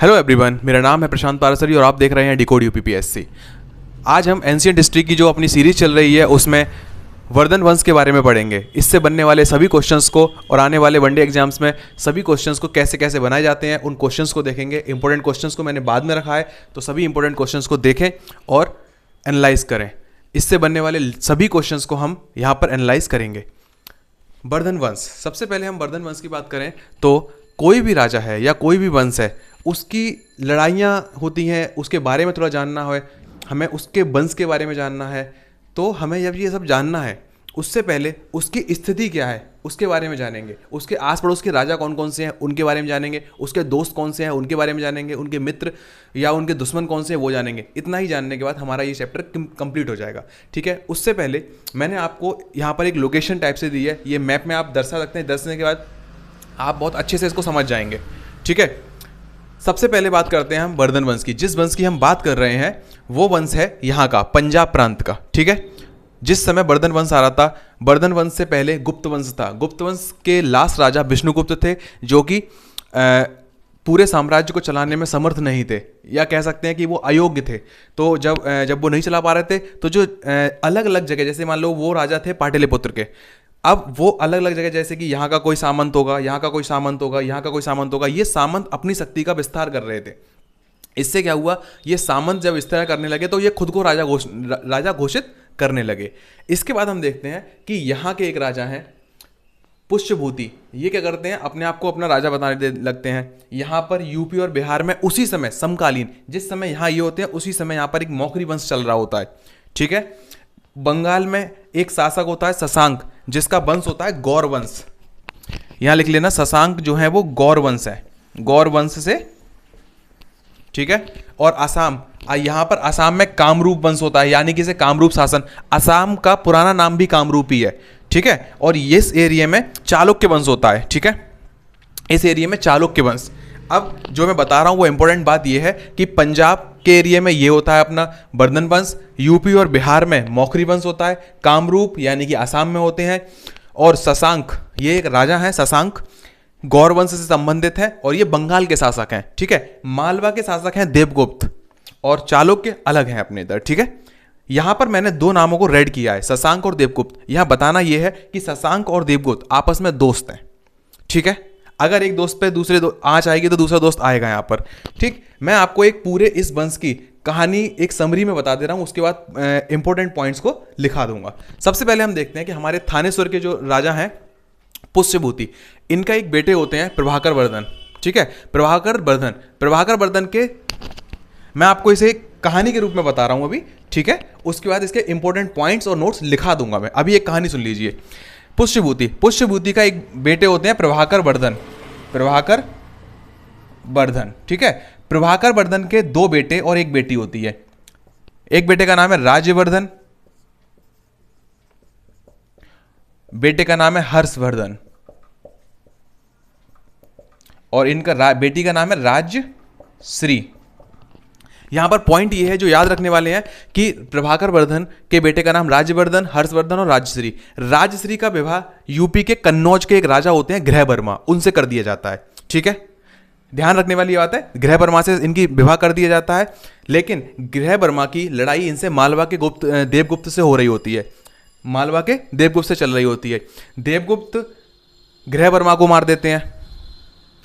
Hello everyone, मेरा नाम है प्रशांत पारासरी और आप देख रहे हैं डिकोड यूपीपीएससी। आज हम एंशिएंट हिस्ट्री की जो अपनी सीरीज चल रही है उसमें वर्धन वंश के बारे में पढ़ेंगे। इससे बनने वाले सभी क्वेश्चंस को और आने वाले वनडे एग्जाम्स में सभी क्वेश्चंस को कैसे कैसे बनाए जाते हैं उन क्वेश्चंस को देखेंगे। इंपॉर्टेंट क्वेश्चंस को मैंने बाद में रखा है, तो सभी इंपॉर्टेंट क्वेश्चंस को देखें और एनालाइज करें। इससे बनने वाले सभी क्वेश्चंस को हम यहाँ पर एनालाइज करेंगे। वर्धन वंश, सबसे पहले हम वर्धन वंश की बात करें तो कोई भी राजा है या कोई भी वंश है, उसकी लड़ाइयाँ होती हैं, उसके बारे में थोड़ा जानना है, हमें उसके वंश के बारे में जानना है। तो हमें जब ये सब जानना है, उससे पहले उसकी स्थिति क्या है उसके बारे में जानेंगे। उसके आस पड़ोस के राजा कौन कौन से हैं उनके बारे में जानेंगे, उसके दोस्त कौन से हैं उनके बारे में जानेंगे, उनके मित्र या उनके दुश्मन कौन से हैं वो जानेंगे। इतना ही जानने के बाद हमारा ये चैप्टर कंप्लीट हो जाएगा। ठीक है, उससे पहले मैंने आपको यहाँ पर एक लोकेशन टाइप से दी है, ये मैप में आप दर्शा सकते हैं। दर्शने के बाद आप बहुत अच्छे से इसको समझ जाएंगे। ठीक है, सबसे पहले बात करते हैं हम वर्धन वंश की। जिस वंश की हम बात कर रहे हैं वो वंश है यहाँ का, पंजाब प्रांत का। ठीक है, जिस समय वर्धन वंश आ रहा था, वर्धन वंश से पहले गुप्त वंश था। गुप्त वंश के लास्ट राजा विष्णुगुप्त थे, जो कि पूरे साम्राज्य को चलाने में समर्थ नहीं थे, या कह सकते हैं कि वो अयोग्य थे। तो जब वो नहीं चला पा रहे थे, तो जो अलग अलग जगह, जैसे मान लो वो राजा थे पाटलिपुत्र के, अब वो अलग अलग जगह, जैसे कि यहाँ का कोई सामंत होगा, यहाँ का कोई सामंत होगा, यहाँ का कोई सामंत होगा, ये सामंत अपनी शक्ति का विस्तार कर रहे थे। इससे क्या हुआ, ये सामंत जब विस्तार करने लगे तो ये खुद को राजा घोषित करने लगे। इसके बाद हम देखते हैं कि यहाँ के एक राजा हैं पुष्यभूति। ये क्या करते हैं, अपने आप को अपना राजा बताने लगते हैं। यहाँ पर यूपी और बिहार में उसी समय समकालीन, जिस समय यहाँ ये होते हैं उसी समय यहाँ पर एक मौखरी वंश चल रहा होता है। ठीक है, बंगाल में एक शासक होता है शशांक, जिसका वंश होता है गौर वंश। यहां लिख लेना, शशांक जो है वो गौर वंश है, गौर वंश से। ठीक है, और असम, यहां पर असम में कामरूप वंश होता है, यानी कि इसे कामरूप शासन। असम का पुराना नाम भी कामरूप ही है। ठीक है, और इस एरिया में चालुक्य वंश होता है। ठीक है, इस एरिया में चालुक्य वंश। अब जो मैं बता रहा हूं वो इंपॉर्टेंट बात यह है कि पंजाब के एरिया में ये होता है अपना वर्धन वंश, यूपी और बिहार में मौखरी वंश होता है, कामरूप यानी कि असम में होते हैं, और शशांक, ये एक राजा है शशांक, गौर वंश से संबंधित है और ये बंगाल के शासक हैं। ठीक है, मालवा के शासक हैं देवगुप्त, और चालुक्य अलग हैं अपने इधर। ठीक है, यहां पर मैंने दो नामों को रेड किया है, शशांक और देवगुप्त। यहां बताना यह है कि शशांक और देवगुप्त आपस में दोस्त हैं। ठीक है, अगर एक दोस्त पे दूसरे आंच आएगी तो दूसरा दोस्त आएगा यहाँ पर। ठीक, मैं आपको एक पूरे इस वंश की कहानी एक समरी में बता दे रहा हूँ, उसके बाद इंपॉर्टेंट पॉइंट्स को लिखा दूंगा। सबसे पहले हम देखते हैं कि हमारे थानेश्वर के जो राजा हैं पुष्यभूति, इनका एक बेटे होते हैं प्रभाकर वर्धन। ठीक है, प्रभाकर वर्धन के, मैं आपको इसे एक कहानी के रूप में बता रहा हूँ अभी। ठीक है, उसके बाद इसके इंपॉर्टेंट पॉइंट्स और नोट्स लिखा दूंगा मैं। अभी एक कहानी सुन लीजिए। पुष्यभूति का एक बेटे होते हैं प्रभाकर वर्धन। ठीक है, प्रभाकर वर्धन के दो बेटे और एक बेटी होती है। एक बेटे का नाम है राज्यवर्धन, बेटे का नाम है हर्षवर्धन, और इनका बेटी का नाम है राजश्री। यहां पर पॉइंट ये है जो याद रखने वाले हैं कि प्रभाकर वर्धन के बेटे का नाम राज्यवर्धन, हर्षवर्धन और राजश्री। राजश्री का विवाह यूपी के कन्नौज के एक राजा होते हैं ग्रह वर्मा, उनसे कर दिया जाता है। ठीक है, ध्यान रखने वाली बात है, ग्रह वर्मा से इनकी विवाह कर दिया जाता है। लेकिन ग्रह वर्मा की लड़ाई इनसे मालवा के देवगुप्त से हो रही होती है, मालवा के देवगुप्त से चल रही होती है। देवगुप्त ग्रह वर्मा को मार देते हैं।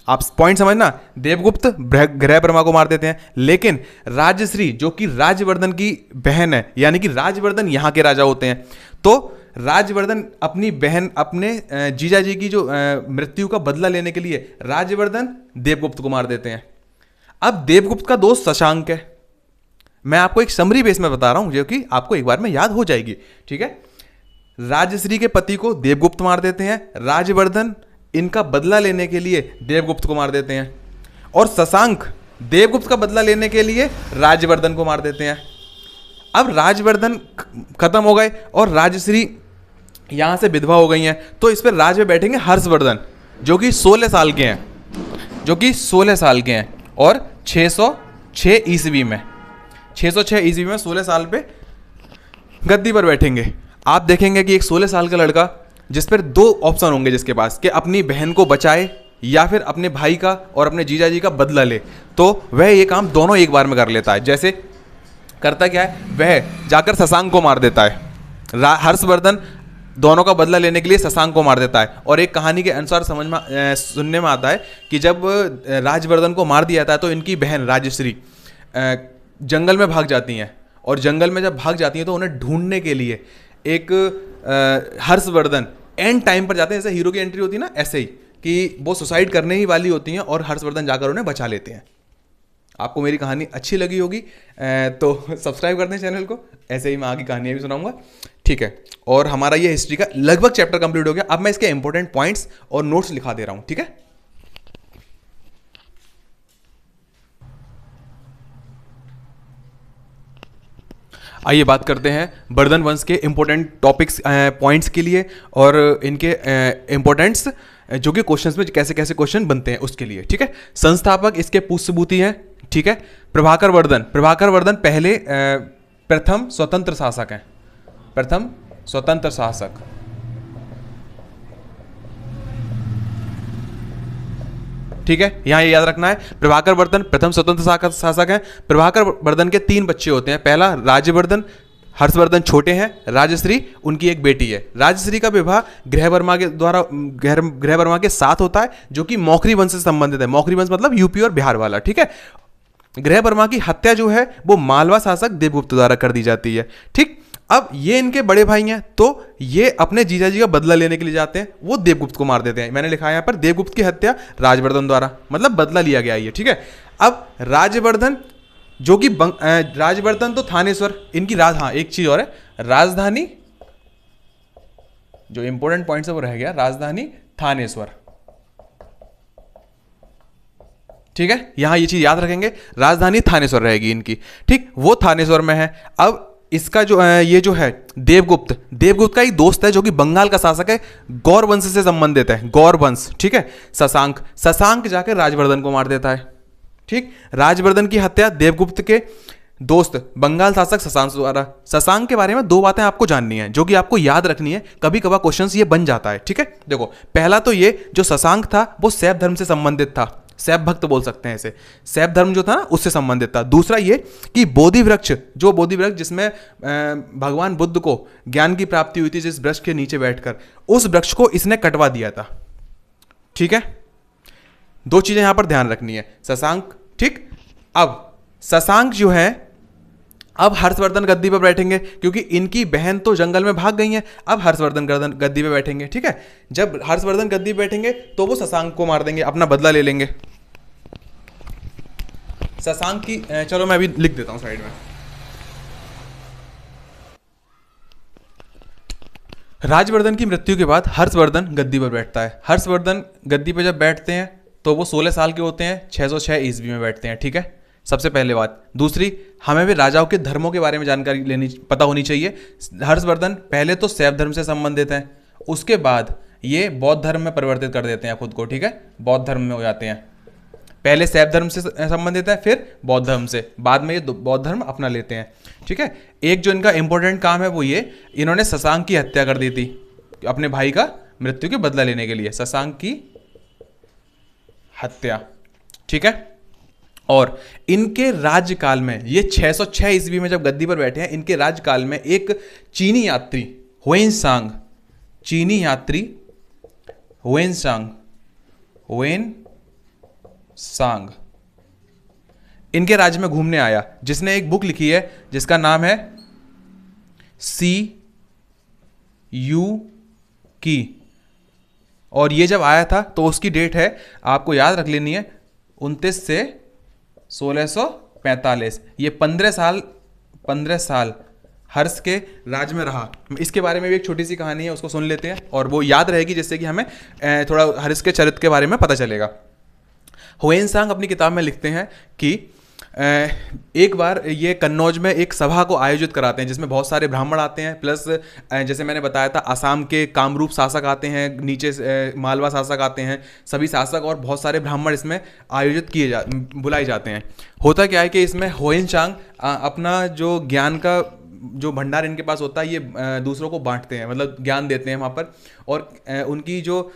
आप पॉइंट समझना, देवगुप्त ग्रह वर्मा को मार देते हैं, लेकिन राजश्री जो कि राजवर्धन की बहन है, यानी कि राजवर्धन यहाँ के राजा होते हैं, तो राजवर्धन अपनी बहन, अपने जीजाजी की जो मृत्यु का बदला लेने के लिए राजवर्धन देवगुप्त को मार देते हैं। अब देवगुप्त का दोस्त शशांक है। मैं आपको एक समरी बेस में बता रहा हूं जो कि आपको एक बार में याद हो जाएगी। ठीक है, राजश्री के पति को देवगुप्त मार देते हैं, राजवर्धन इनका बदला लेने के लिए देवगुप्त को मार देते हैं, और शशांक देवगुप्त का बदला लेने के लिए राजवर्धन को मार देते हैं। अब राजवर्धन खत्म हो गए और राजश्री यहां से विधवा हो गई हैं, तो इस पर राज में बैठेंगे हर्षवर्धन, जो कि 16 साल के हैं, और 606 ईस्वी में 16 साल पे गद्दी पर बैठेंगे। आप देखेंगे कि एक 16 साल का लड़का, जिस पर दो ऑप्शन होंगे जिसके पास, कि अपनी बहन को बचाए या फिर अपने भाई का और अपने जीजा जी का बदला ले, तो वह ये काम दोनों एक बार में कर लेता है। जैसे करता क्या है, वह जाकर शशांक को मार देता है। हर्षवर्धन दोनों का बदला लेने के लिए शशांक को मार देता है। और एक कहानी के अनुसार समझ में सुनने में आता है कि जब राजवर्धन को मार दिया जाता है तो इनकी बहन राजश्री जंगल में भाग जाती हैं, और जंगल में जब भाग जाती हैं तो उन्हें ढूंढने के लिए एक हर्षवर्धन एंड टाइम पर जाते हैं। जैसे हीरो की एंट्री होती है ना, ऐसे ही कि वो सुसाइड करने ही वाली होती हैं और हर्षवर्धन जाकर उन्हें बचा लेते हैं। आपको मेरी कहानी अच्छी लगी होगी तो सब्सक्राइब कर दें चैनल को, ऐसे ही मैं आगे कहानियाँ भी सुनाऊंगा, ठीक है। और हमारा ये हिस्ट्री का लगभग चैप्टर कंप्लीट हो गया। अब मैं इसके इंपॉर्टेंट पॉइंट्स और नोट्स लिखा दे रहा हूं, ठीक है। आइए बात करते हैं वर्धन वंश के इंपॉर्टेंट टॉपिक्स पॉइंट्स के लिए, और इनके इंपॉर्टेंट्स जो कि क्वेश्चंस में कैसे कैसे क्वेश्चन बनते हैं उसके लिए, ठीक है। संस्थापक इसके पुष्यभूति हैं, ठीक है। प्रभाकर वर्धन पहले प्रथम स्वतंत्र शासक हैं, प्रथम स्वतंत्र शासक, ठीक है। यहां ये याद रखना है, प्रभाकर वर्धन प्रथम स्वतंत्र शासक हैं। प्रभाकर वर्धन के 3 बच्चे होते हैं। पहला राजवर्धन, हर्षवर्धन छोटे हैं, राजश्री उनकी एक बेटी है। राजश्री का विवाह गृहवर्मा के साथ होता है, जो कि मौखरी वंश से संबंधित है। मौखरी वंश मतलब यूपी और बिहार वाला, ठीक है। गृहवर्मा की हत्या जो है वो मालवा शासक देवगुप्त द्वारा कर दी जाती है, ठीक। अब ये इनके बड़े भाई हैं, तो ये अपने जीजा जी का बदला लेने के लिए जाते हैं, वो देवगुप्त को मार देते हैं। मैंने लिखा है यहाँ पर देवगुप्त की हत्या राजवर्धन द्वारा, मतलब बदला लिया गया ये, ठीक है। अब राजवर्धन जो कि राजवर्धन तो थानेश्वर इनकी हाँ एक चीज और है, राजधानी जो इंपॉर्टेंट पॉइंट है वो रह गया, राजधानी थानेश्वर, ठीक है। यहां ये चीज याद रखेंगे, राजधानी थानेश्वर रहेगी इनकी, ठीक। वो थानेश्वर में है। अब इसका जो ये जो है देवगुप्त का एक दोस्त है जो कि बंगाल का शासक है, गौर वंश से संबंधित है, गौर वंश, ठीक है। शशांक जाकर राजवर्धन को मार देता है, ठीक। राजवर्धन की हत्या देवगुप्त के दोस्त बंगाल शासक शशांक द्वारा। शशांक के बारे में 2 बातें आपको जाननी है जो कि आपको याद रखनी है, कभी कभार क्वेश्चंस ये बन जाता है, ठीक है। देखो, पहला तो ये जो शशांक था वो शैव धर्म से संबंधित था, शैव भक्त बोल सकते हैं इसे, शैव धर्म जो था ना उससे संबंधित था। दूसरा ये कि बोधि वृक्ष जिसमें भगवान बुद्ध को ज्ञान की प्राप्ति हुई थी, जिस वृक्ष के नीचे बैठकर, उस वृक्ष को इसने कटवा दिया था, ठीक है। 2 चीजें यहां पर ध्यान रखनी है, शशांक, ठीक। अब शशांक जो है, अब हर्षवर्धन गद्दी पर बैठेंगे क्योंकि इनकी बहन तो जंगल में भाग गई हैं, अब हर्षवर्धन गद्दी पे बैठेंगे, ठीक है। जब हर्षवर्धन गद्दी पे बैठेंगे तो वो शशांक को मार देंगे, अपना बदला ले लेंगे। शशांक की चलो मैं अभी लिख देता हूं साइड में। राजवर्धन की मृत्यु के बाद हर्षवर्धन गद्दी पर बैठता है। हर्षवर्धन गद्दी पर जब बैठते हैं तो वो 16 साल के होते हैं, 606 ईस्वी में बैठते हैं, ठीक है। सबसे पहले बात। दूसरी, हमें भी राजाओं के धर्मों के बारे में जानकारी पता होनी चाहिए। हर्षवर्धन पहले तो शैव धर्म से संबंधित हैं, उसके बाद ये बौद्ध धर्म में परिवर्तित कर देते हैं खुद को, ठीक है, बौद्ध धर्म में हो जाते हैं। पहले शैव धर्म से संबंधित है, फिर बौद्ध धर्म से, बाद में ये बौद्ध धर्म अपना लेते हैं, ठीक है। एक जो इनका इंपॉर्टेंट काम है वो ये, इन्होंने शशांक की हत्या कर दी थी अपने भाई का मृत्यु के बदला लेने के लिए, शशांक की हत्या, ठीक है। और इनके राज्यकाल में, ये 606 ईस्वी में जब गद्दी पर बैठे हैं, इनके राज्यकाल में एक चीनी यात्री हुएनसांग इनके राज्य में घूमने आया, जिसने एक बुक लिखी है जिसका नाम है CU की। और ये जब आया था तो उसकी डेट है, आपको याद रख लेनी है, 29 से 1645। ये 15 साल हर्ष के राज में रहा। इसके बारे में भी एक छोटी सी कहानी है, उसको सुन लेते हैं और वो याद रहेगी, जिससे कि हमें थोड़ा हर्ष के चरित्र के बारे में पता चलेगा। हुएनसांग अपनी किताब में लिखते हैं कि एक बार ये कन्नौज में एक सभा को आयोजित कराते हैं जिसमें बहुत सारे ब्राह्मण आते हैं, प्लस जैसे मैंने बताया था आसाम के कामरूप शासक आते हैं, नीचे मालवा शासक आते हैं, सभी शासक और बहुत सारे ब्राह्मण इसमें आयोजित बुलाए जाते हैं। होता क्या है कि इसमें हुएनसांग अपना जो ज्ञान का जो भंडार इनके पास होता है ये दूसरों को बांटते हैं, मतलब ज्ञान देते हैं वहाँ पर। और उनकी जो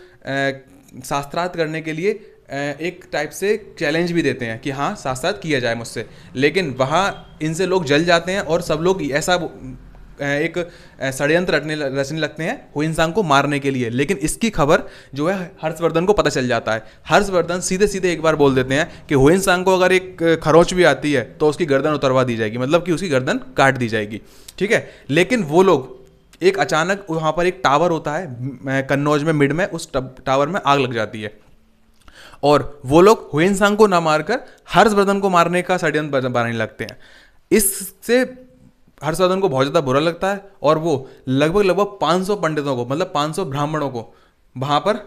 शास्त्रार्थ करने के लिए एक टाइप से चैलेंज भी देते हैं कि हाँ शास्त्रार्थ किया जाए मुझसे, लेकिन वहाँ इनसे लोग जल जाते हैं और सब लोग ऐसा एक षड्यंत्र रचने लगते हैं हुइनसांग को मारने के लिए। लेकिन इसकी खबर जो है हर्षवर्धन को पता चल जाता है। हर्षवर्धन सीधे सीधे एक बार बोल देते हैं कि हुइनसांग को अगर एक खरोंच भी आती है तो उसकी गर्दन उतरवा दी जाएगी, मतलब कि उसकी गर्दन काट दी जाएगी, ठीक है। लेकिन वो लोग एक अचानक वहाँ पर एक टावर होता है कन्नौज में मिड में, उस टावर में आग लग जाती है और वो लोग हुइनसांग को ना मारकर हर्षवर्धन को मारने का षड्यंत्र बनाने लगते हैं। इससे हर्षवर्धन को बहुत ज़्यादा बुरा लगता है और वो लगभग 500 पंडितों को, मतलब 500 ब्राह्मणों को वहाँ पर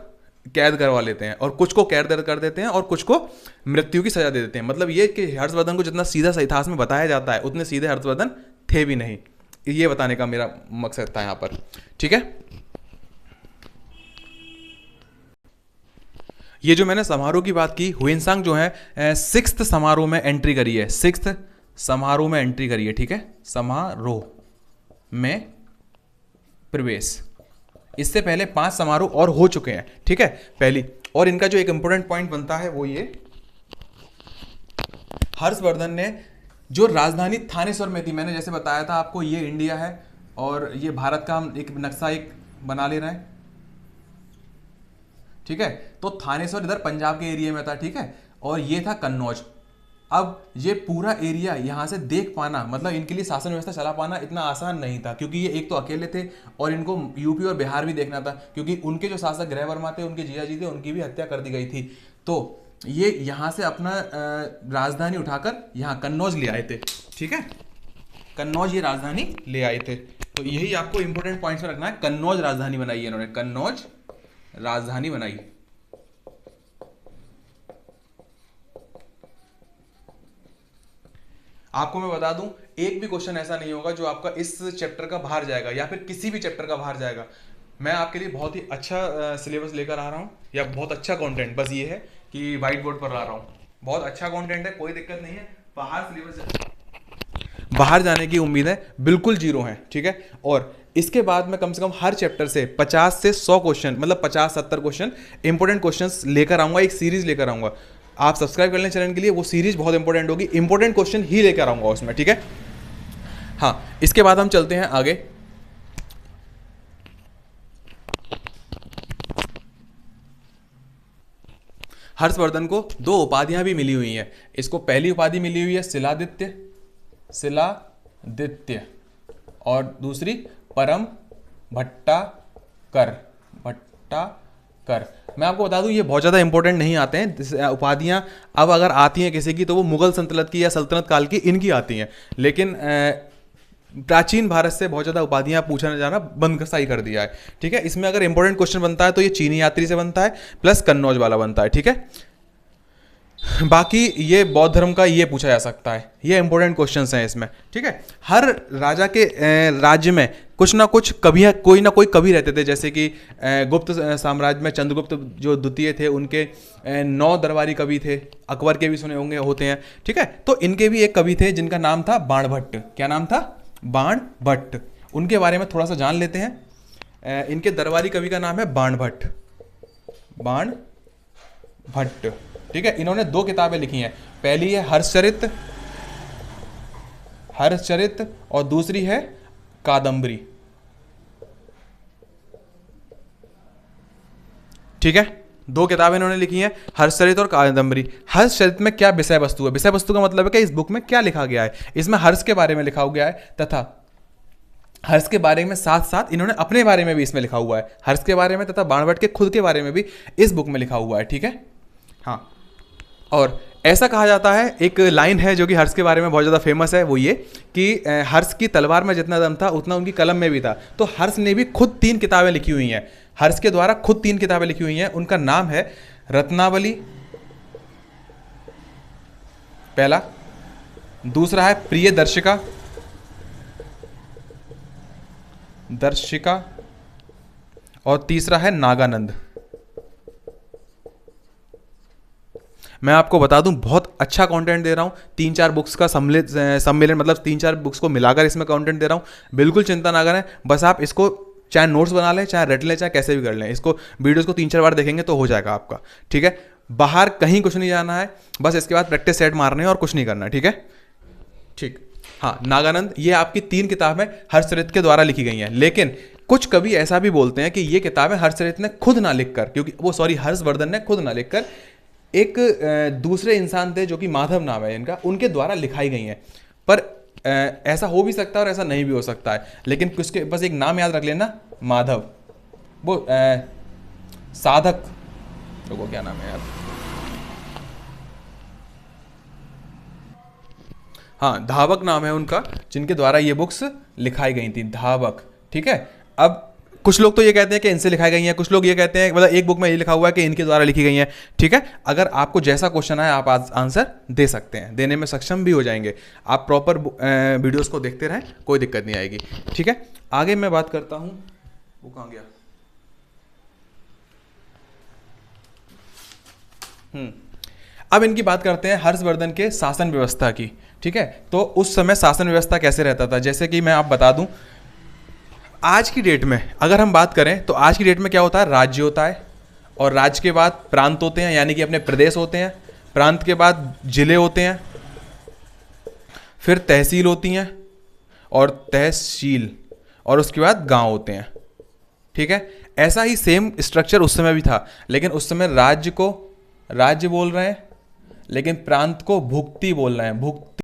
कैद करवा लेते हैं और कुछ को कैद कर देते हैं और कुछ को मृत्यु की सजा दे देते हैं। मतलब ये कि हर्षवर्धन को जितना सीधा इतिहास में बताया जाता है उतने सीधे हर्षवर्धन थे भी नहीं, ये बताने का मेरा मकसद था यहाँ पर, ठीक है। ये जो मैंने समारोह की बात की, हुइनसांग जो है 6th समारोह में एंट्री करी है, 6th समारोह में एंट्री करी है, ठीक है, समारोह में प्रवेश। इससे पहले 5 समारोह और हो चुके हैं, ठीक है, पहली। और इनका जो एक इंपॉर्टेंट पॉइंट बनता है वो ये, हर्षवर्धन ने जो राजधानी थानेश्वर में थी, मैंने जैसे बताया था आपको, ये इंडिया है और ये भारत का हम एक नक्शा एक बना ले रहे हैं, ठीक है। तो थानेश्वर इधर पंजाब के एरिया में था, ठीक है, और ये था कन्नौज। अब ये पूरा एरिया यहाँ से देख पाना, मतलब इनके लिए शासन व्यवस्था चला पाना इतना आसान नहीं था, क्योंकि ये एक तो अकेले थे और इनको यूपी और बिहार भी देखना था, क्योंकि उनके जो शासक गृह वर्मा थे, उनके जीजा जी थे, उनकी भी हत्या कर दी गई थी। तो ये यहाँ से अपना राजधानी उठाकर यहाँ कन्नौज ले आए थे, ठीक है, कन्नौज ये राजधानी ले आए थे। तो यही आपको इंपॉर्टेंट पॉइंट्स में रखना है, कन्नौज राजधानी बनाई है इन्होंने, कन्नौज राजधानी बनाई। आपको मैं बता दूं, एक भी क्वेश्चन ऐसा नहीं होगा जो आपका इस चैप्टर का बाहर जाएगा या फिर किसी भी चैप्टर का बाहर जाएगा। मैं आपके लिए बहुत ही अच्छा सिलेबस लेकर आ रहा हूं, या बहुत अच्छा कंटेंट, बस ये है कि व्हाइट बोर्ड पर ला रहा हूं। बहुत अच्छा कंटेंट है, कोई दिक्कत नहीं है। बाहर सिलेबस बाहर जाने की उम्मीद है बिल्कुल जीरो है, ठीक है। और इसके बाद मैं कम से कम हर चैप्टर से 50 से 100 क्वेश्चन, मतलब 50-70 क्वेश्चन इंपॉर्टेंट क्वेश्चंस लेकर आऊंगा, एक सीरीज लेकर आऊंगा। आप सब्सक्राइब कर लें चैनल के लिए, वो सीरीज बहुत इंपॉर्टेंट होगी, इंपॉर्टेंट क्वेश्चन ही लेकर आऊंगा उसमें, ठीक है। हाँ, इसके बाद हम चलते हैं आगे। हर्षवर्धन को 2 उपाधियां भी मिली हुई हैं। इसको पहली उपाधि मिली हुई है शिलादित्य, और दूसरी परम भट्टाकर। मैं आपको बता दूं, ये बहुत ज़्यादा इंपॉर्टेंट नहीं आते हैं उपाधियां। अब अगर आती हैं किसी की तो वो मुगल सल्तनत की या सल्तनत काल की इनकी आती हैं, लेकिन प्राचीन भारत से बहुत ज़्यादा उपाधियां पूछा जाना बंद सही कर दिया है, ठीक है। इसमें अगर इंपॉर्टेंट क्वेश्चन बनता है तो ये चीनी यात्री से बनता है, प्लस कन्नौज वाला बनता है, ठीक है। बाकी ये बौद्ध धर्म का ये पूछा जा सकता है, ये इंपॉर्टेंट क्वेश्चंस हैं इसमें, ठीक है। हर राजा के राज्य में कुछ ना कुछ कवि, कोई ना कोई कवि रहते थे, जैसे कि गुप्त साम्राज्य में चंद्रगुप्त जो द्वितीय थे, उनके 9 दरबारी कवि थे, अकबर के भी सुने होंगे होते हैं, ठीक है। तो इनके भी एक कवि थे जिनका नाम था बाणभट्ट। क्या नाम था? बाणभट्ट। उनके बारे में थोड़ा सा जान लेते हैं। इनके दरबारी कवि का नाम है बाणभट्ट, बाणभट्ट, ठीक है। इन्होंने 2 किताबें लिखी हैं, पहली है हर्षचरित और दूसरी है कादंबरी, ठीक है। 2 किताबें इन्होंने लिखी हैं, हर्षचरित और कादंबरी। हर्षचरित में क्या विषय वस्तु है? विषय वस्तु का मतलब है कि इस बुक में क्या लिखा गया है। इसमें हर्ष के बारे में लिखा गया है, तथा हर्ष के बारे में साथ साथ इन्होंने अपने बारे में भी इसमें लिखा हुआ है, हर्ष के बारे में तथा बाणभट्ट के खुद के बारे में भी इस बुक में लिखा हुआ है, ठीक है। हाँ, और ऐसा कहा जाता है, एक लाइन है जो कि हर्ष के बारे में बहुत ज़्यादा फेमस है, वो ये कि हर्ष की तलवार में जितना दम था उतना उनकी कलम में भी था। तो हर्ष ने भी खुद 3 किताबें लिखी हुई हैं, हर्ष के द्वारा खुद 3 किताबें लिखी हुई हैं। उनका नाम है रत्नावली पहला, दूसरा है प्रिय दर्शिका और तीसरा है नागानंद। मैं आपको बता दूं, बहुत अच्छा कंटेंट दे रहा हूं, 3-4 बुक्स का सम्मेलन, मतलब 3-4 बुक्स को मिलाकर इसमें कंटेंट दे रहा हूं। बिल्कुल चिंता ना करें, बस आप इसको चाहे नोट्स बना लें, चाहे रट लें, चाहे कैसे भी कर लें। इसको वीडियोस को 3-4 बार देखेंगे तो हो जाएगा आपका, ठीक है। बाहर कहीं कुछ नहीं जाना है, बस इसके बाद प्रैक्टिस सेट मारने हैं और कुछ नहीं करना है, ठीक है। ठीक, हाँ, नागानंद ये आपकी 3 किताबें हर्षचरित के द्वारा लिखी गई हैं, लेकिन कुछ कवि ऐसा भी बोलते हैं कि ये किताबें हर्षचरित ने खुद ना लिखकर, क्योंकि वो हर्षवर्धन ने खुद ना लिखकर एक दूसरे इंसान थे जो कि माधव नाम है इनका, उनके द्वारा लिखाई गई हैं। पर ऐसा हो भी सकता है और ऐसा नहीं भी हो सकता है, लेकिन उसके बस एक नाम याद रख लेना, माधव। वो साधक, लोगों क्या नाम है यार, हाँ, धावक नाम है उनका, जिनके द्वारा ये बुक्स लिखाई गई थी, धावक, ठीक है। अब कुछ लोग तो ये कहते हैं कि इनसे लिखाई गई हैं, कुछ लोग ये कहते हैं, मतलब एक बुक में ये लिखा हुआ है कि इनके द्वारा लिखी गई हैं, ठीक है। अगर आपको जैसा क्वेश्चन आए आप आंसर दे सकते हैं, देने में सक्षम भी हो जाएंगे। आप प्रॉपर वीडियोस को देखते रहें, कोई दिक्कत नहीं आएगी, ठीक है। आगे मैं बात करता हूँ, वो कहाँ गया, अब इनकी बात करते हैं हर्षवर्धन के शासन व्यवस्था की, ठीक है। तो उस समय शासन व्यवस्था कैसे रहता था, जैसे कि मैं आप बता दूं, आज की डेट में अगर हम बात करें तो आज की डेट में क्या होता है, राज्य होता है, और राज्य के बाद प्रांत होते हैं, यानी कि अपने प्रदेश होते हैं, प्रांत के बाद जिले होते हैं, फिर तहसील होती हैं, और तहसील, और उसके बाद गांव होते हैं, ठीक है। ऐसा ही सेम स्ट्रक्चर उस समय भी था, लेकिन उस समय राज्य को राज्य बोल रहे हैं, लेकिन प्रांत को भुक्ति बोल रहे हैं, भुक्ति।